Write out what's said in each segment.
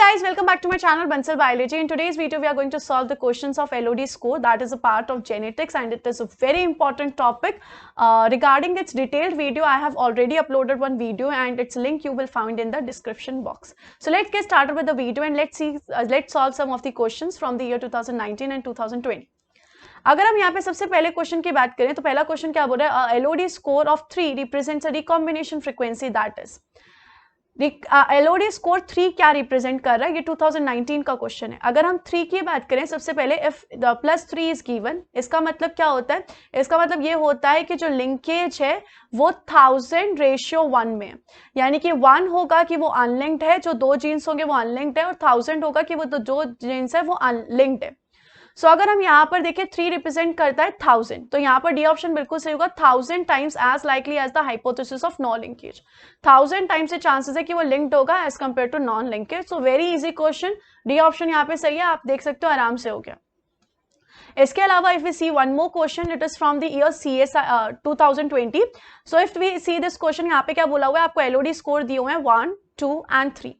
Guys, welcome back to my channel Bansal Biology. In today's video we are going to solve the questions of LOD score, that is a part of genetics, and it is a very important topic. Regarding its detailed video, I have already uploaded one video and its link you will find in the description box. So let's get started with the video and let's solve some of the questions from the year 2019 and 2020. अगर हम यहाँ पे सबसे पहले question की बात करें तो पहला क्वेश्चन क्या बोल रहा है, LOD score of 3 represents a recombination frequency, that is LOD score 3 क्या रिप्रेजेंट कर रहा है, ये 2019 का क्वेश्चन है. अगर हम 3 की बात करें सबसे पहले, इफ द +3 इज गिवन, इसका मतलब क्या होता है, इसका मतलब ये होता है कि जो लिंकेज है वो 1000:1 में, यानी कि 1 होगा कि वो अनलिंक्ड है, जो 2 जीन्स होंगे वो अनलिंक्ड है, और 1000 होगा कि वो जो जीन्स है वो अनलिंक्ड है. सो अगर हम यहाँ पर देखें 3 रिप्रेजेंट करता है 1000, तो यहाँ पर डी ऑप्शन बिल्कुल सही होगा. 1000 times as likely as the hypothesis of no linkage. 1000 times से चांसेस है कि वो लिंक्ड होगा as compare to non linkage. So very easy question, D option यहाँ पे सही है, आप देख सकते हो आराम से हो गया. इसके अलावा if we see one more question, it is from the year CSI 2020. So if we see this question, यहाँ पे क्या बोला हुआ है, आपको LOD स्कोर दिए हुए हैं 1, 2 and 3.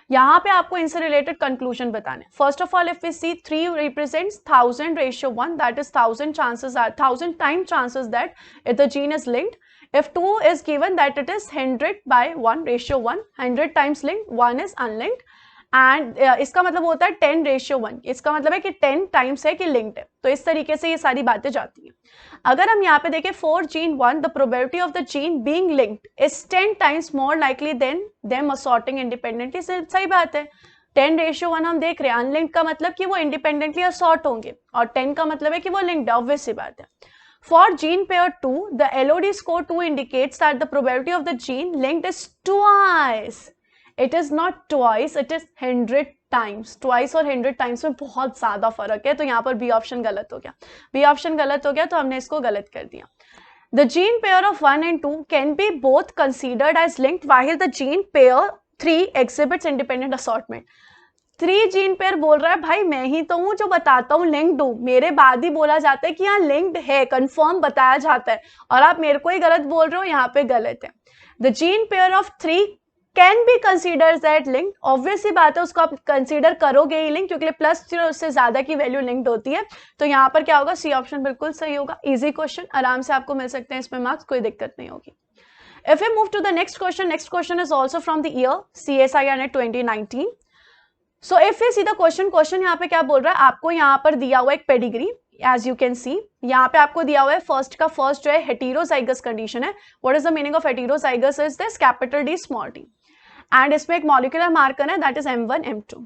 यहाँ पे आपको इनसे रिलेटेड कंक्लूजन बताने. First of all if we see 3 represents 1000:1, that is 1000 chances are 1000 time chances that if the gene is linked. If 2 is given, that it is 100:1:1, 100 times linked, 1 is unlinked. And इसका मतलब होता है 10:1, इसका मतलब है कि 10 times है कि लिंक्ड है. तो इस तरीके से ये सारी बातें जाती हैं. अगर हम यहाँ पे देखें for gene 1, the probability of the gene being linked is 10 times more likely than them assorting independently. सही बात है, 10:1 हम देख रहे हैं. अनलिंक्ड का मतलब कि वो इंडिपेंडेंटली असॉर्ट होंगे, और 10 का मतलब है कि वो लिंक्ड है, ऑब्वियस सी बात है. For gene pair 2, the LOD score 2 indicates that the probability of the gene linked is twice. It is not twice, it is 100 times. Twice और 100 times में बहुत ज्यादा फर्क है, तो यहाँ पर बी ऑप्शन गलत हो गया. बी ऑप्शन गलत हो गया तो हमने इसको गलत कर दिया. The gene pair of 1 and 2 can be both considered as linked while the gene pair 3 exhibits independent assortment. 3 gene pair बोल रहा है भाई मैं ही तो हूं जो बताता हूँ लिंक्ड हूं, मेरे बाद ही बोला जाता है कि यहाँ लिंक्ड है, कंफर्म बताया जाता है, और आप मेरे को ही गलत बोल रहे हो, यहाँ पे गलत है. The gene pair of 3 can be consider that linked. Obvious ही बात है, उसको आप कंसीडर करोगे ही लिंक, क्योंकि +0 उससे ज्यादा की वैल्यू लिंक्ड होती है. तो यहाँ पर क्या होगा, सी ऑप्शन बिल्कुल सही होगा. इजी क्वेश्चन, आराम से आपको मिल सकते हैं इसमें मार्क्स, कोई दिक्कत नहीं होगी. If we move to the next question is also from the year CSIR 2019. So if we see the question यहाँ पे क्या बोल रहा है, आपको यहाँ पर दिया हुआ एक pedigree, as you can see यहाँ पे आपको दिया हुआ है फर्स्ट जो है हेटेरोजाइगस कंडीशन है. What is the meaning of heterozygous is this, capital D small d, and इसमें एक मॉलिक्यूलर मार्कर है, that is M1 M2.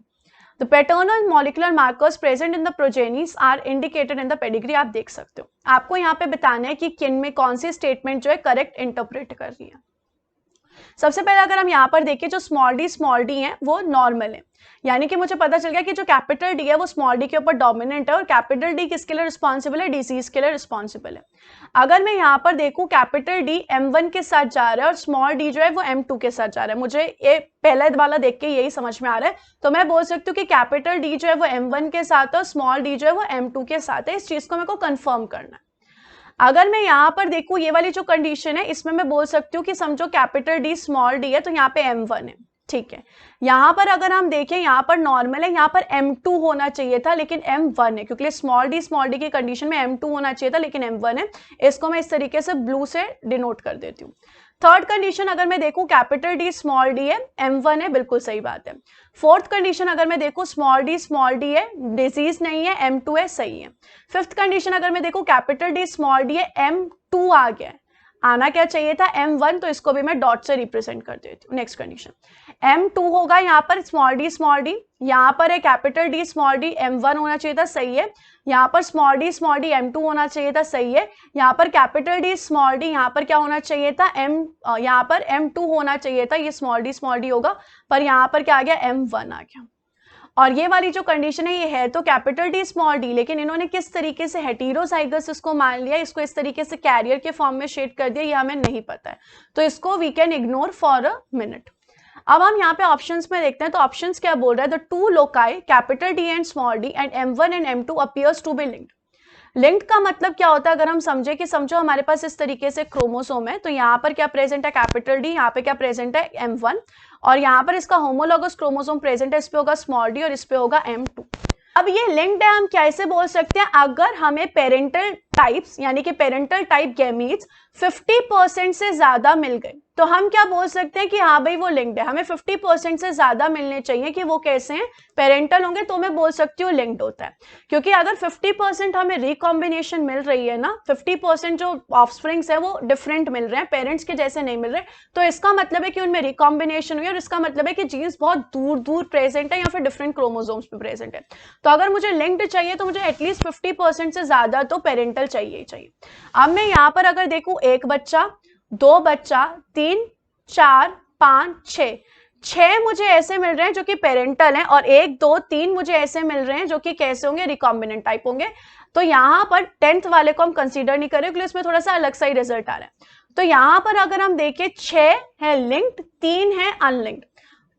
The paternal molecular markers present in the progenies are indicated in the pedigree. आप देख सकते हो, आपको यहाँ पे बताना है कि किन में कौन सी स्टेटमेंट जो है करेक्ट इंटरप्रेट कर रही है. सबसे पहले अगर हम यहाँ पर देखें, जो स्मॉल डी है वो नॉर्मल है, यानी कि मुझे पता चल गया कि जो कैपिटल डी है वो स्मॉल डी के ऊपर डोमिनेंट है, और कैपिटल डी किसके लिए रिस्पॉन्सिबल है, डिजीज के लिए रिस्पॉन्सिबल है. अगर मैं यहाँ पर देखूं कैपिटल डी M1 के साथ जा रहा है और स्मॉल डी जो है वो M2 के साथ जा रहा है, मुझे ये पहला वाला देख के यही समझ में आ रहा है, तो मैं बोल सकती हूँ कि कैपिटल डी जो है वो M1 के साथ है और स्मॉल डी जो है वो M2 के साथ है. इस चीज को मेरे को कंफर्म करना है. अगर मैं यहाँ पर देखूं ये वाली जो कंडीशन है, इसमें मैं बोल सकती हूँ कि समझो कैपिटल डी स्मॉल डी है, तो यहाँ पे M1 है, ठीक है. यहाँ पर अगर हम देखें, यहाँ पर नॉर्मल है, यहाँ पर M2 होना चाहिए था लेकिन M1 है, क्योंकि स्मॉल डी की कंडीशन में M2 होना चाहिए था लेकिन M1 है. इसको मैं इस तरीके से ब्लू से डिनोट कर देती हूँ. थर्ड कंडीशन अगर मैं देखूं, कैपिटल डी स्मॉल डी है, M1 है, बिल्कुल सही बात है. फोर्थ कंडीशन अगर मैं देखूं, स्मॉल डी है, डिजीज नहीं है, M2 है, सही है. फिफ्थ कंडीशन अगर मैं देखूं, कैपिटल डी स्मॉल डी है, M2 आ गया है, आना क्या चाहिए था M1, तो इसको भी मैं डॉट से रिप्रेजेंट कर देती हूँ. नेक्स्ट कंडीशन M2 होगा, यहाँ पर स्मॉल डी, यहाँ पर है capital D small D, M1 होना चाहिए था, सही है. यहाँ पर स्मॉल डी M2 होना चाहिए था, सही है. यहाँ पर कैपिटल डी स्मॉल डी, यहाँ पर क्या होना चाहिए था, यहाँ पर M2 होना चाहिए था, ये स्मॉल डी होगा, पर यहाँ पर क्या आ गया, M1 आ गया. और ये वाली जो कंडीशन है ये है तो कैपिटल डी स्मॉल डी, लेकिन इन्होंने किस तरीके से हेटेरोजाइगस इसको मान लिया, इसको इस तरीके से कैरियर के फॉर्म में शेड कर दिया, ये हमें नहीं पता है, तो इसको we can ignore for a minute. अब हम यहाँ पे ऑप्शंस में देखते हैं, तो ऑप्शंस क्या बोल रहा है, the two loci capital D and small D and M1 and M2 appears to be linked. Linked का मतलब क्या होता है, अगर हम समझे कि समझो हमारे पास इस तरीके से क्रोमोसोम है, तो यहाँ पर क्या प्रेजेंट है कैपिटल डी, यहाँ पे क्या प्रेजेंट है M1, और यहाँ पर इसका होमोलॉगस क्रोमोसोम प्रेजेंट है, इस पे होगा स्मॉल डी और इस पे होगा M2। अब ये लिंक्ड है, हम कैसे बोल सकते हैं, अगर हमें पेरेंटल टाइप्स यानी कि पेरेंटल टाइप गैमीट्स 50% से ज्यादा मिल गए तो हम क्या बोल सकते हैं कि हाँ भाई वो लिंक्ड है। हमें 50% से ज्यादा मिलने चाहिए कि वो कैसे हैं, पेरेंटल होंगे, तो मैं बोल सकती हूँ लिंक्ड होता है। क्योंकि अगर 50% हमें रिकॉम्बिनेशन मिल रही है ना, 50% जो ऑफस्प्रिंग्स है वो डिफरेंट मिल रहे हैं, पेरेंट्स के जैसे नहीं मिल रहे, तो इसका मतलब है कि उनमें रिकॉम्बिनेशन हुई, और इसका मतलब है कि जीन्स बहुत दूर दूर प्रेजेंट है या फिर डिफरेंट क्रोमोसोम्स पे प्रेजेंट है। तो अगर मुझे लिंक्ड चाहिए तो मुझे एटलीस्ट 50% से ज्यादा तो पेरेंटल चाहिए ही चाहिए। अब मैं यहाँ पर अगर देखूं, एक बच्चा, दो बच्चा, 3, 4, 5, 6 मुझे ऐसे मिल रहे हैं जो कि पेरेंटल हैं, और 1, 2, 3 मुझे ऐसे मिल रहे हैं जो कि कैसे होंगे, रिकॉम्बिनेंट टाइप होंगे। तो यहाँ पर 10th वाले को हम कंसीडर नहीं करें क्योंकि इसमें थोड़ा सा अलग सा ही रिजल्ट आ रहा है। तो यहाँ पर अगर हम देखें 6 है लिंक्ड, 3 है अनलिंक्ड,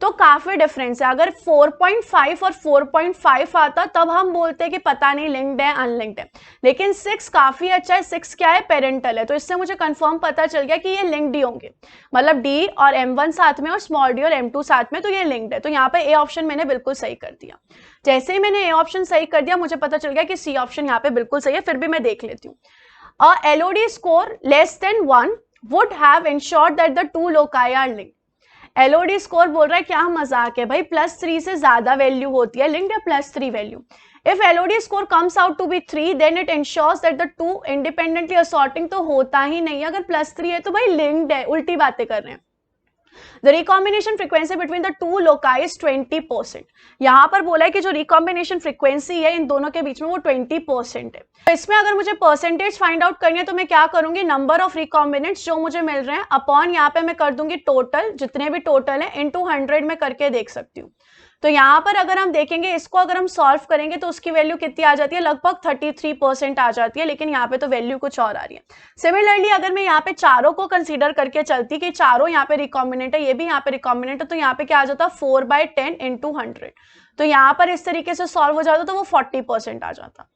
तो काफी डिफरेंस है। अगर 4.5 और 4.5 आता तब हम बोलते हैं कि पता नहीं लिंक्ड है अनलिंक्ड है, लेकिन 6 काफी अच्छा है, 6 क्या है, पेरेंटल है, तो इससे मुझे कंफर्म पता चल गया कि ये लिंक्ड ही होंगे, मतलब डी और M1 साथ में और स्मॉल डी और M2 साथ में, तो ये लिंक्ड है। तो यहाँ पे ए ऑप्शन मैंने बिल्कुल सही कर दिया। जैसे ही मैंने ए ऑप्शन सही कर दिया मुझे पता चल गया कि सी ऑप्शन यहाँ पे बिल्कुल सही है, फिर भी मैं देख लेती हूँ। LOD score less than 1 would have insured that the two loci are linked. LOD score बोल रहा है क्या मजाक है भाई, +3 से ज्यादा वैल्यू होती है लिंक्ड या +3 value. If LOD score comes out to be 3 then it ensures that the two independently assorting, तो होता ही नहीं है, अगर +3 है तो भाई लिंक्ड है, उल्टी बातें कर रहे हैं। The recombination frequency between the two loci is 20%। यहाँ पर बोला है कि जो recombination frequency है इन दोनों के बीच में वो 20% है। तो इसमें अगर मुझे परसेंटेज फाइंड आउट करनी है तो मैं क्या करूंगी, नंबर ऑफ रिकॉम्बिनेंट्स जो मुझे मिल रहे हैं अपॉन यहाँ पे मैं कर दूंगी टोटल, जितने भी टोटल है इनटू 100 में करके देख सकती हूँ। तो यहाँ पर अगर हम देखेंगे इसको, अगर हम सॉल्व करेंगे तो उसकी वैल्यू कितनी आ जाती है, लगभग 33% आ जाती है, लेकिन यहाँ पे तो वैल्यू कुछ और आ रही है। सिमिलरली अगर मैं यहाँ पे चारों को कंसीडर करके चलती कि चारों यहाँ पे रिकॉम्बिनेंट है, ये भी यहाँ पे रिकॉम्बिनेंट है, तो यहाँ पे क्या आ जाता, 4/10 इंटू 100। तो यहाँ पर इस तरीके से सॉल्व हो जाता तो वो 40% आ जाता।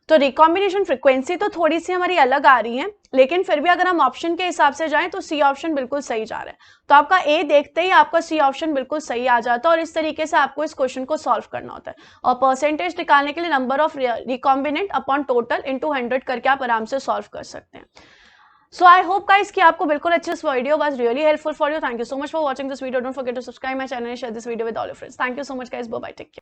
तो रिकॉम्बिनेशन फ्रीक्वेंसी तो थोड़ी सी हमारी अलग आ रही है, लेकिन फिर भी अगर हम ऑप्शन के हिसाब से जाएं तो सी ऑप्शन बिल्कुल सही जा रहा है। तो आपका ए देखते ही आपका सी ऑप्शन बिल्कुल सही आ जाता है, और इस तरीके से आपको इस क्वेश्चन को सॉल्व करना होता है। और परसेंटेज निकालने के लिए number of recombinant upon total into 100 करके आप आराम से सॉल्व कर सकते हैं। So I hope guys कि आपको बिल्कुल अच्छे इस video was really helpful for you. Thank you so much for watching this video. Don't forget to subscribe my channel and share this video with all your friends. Thank you so much guys. Bye bye. Take care.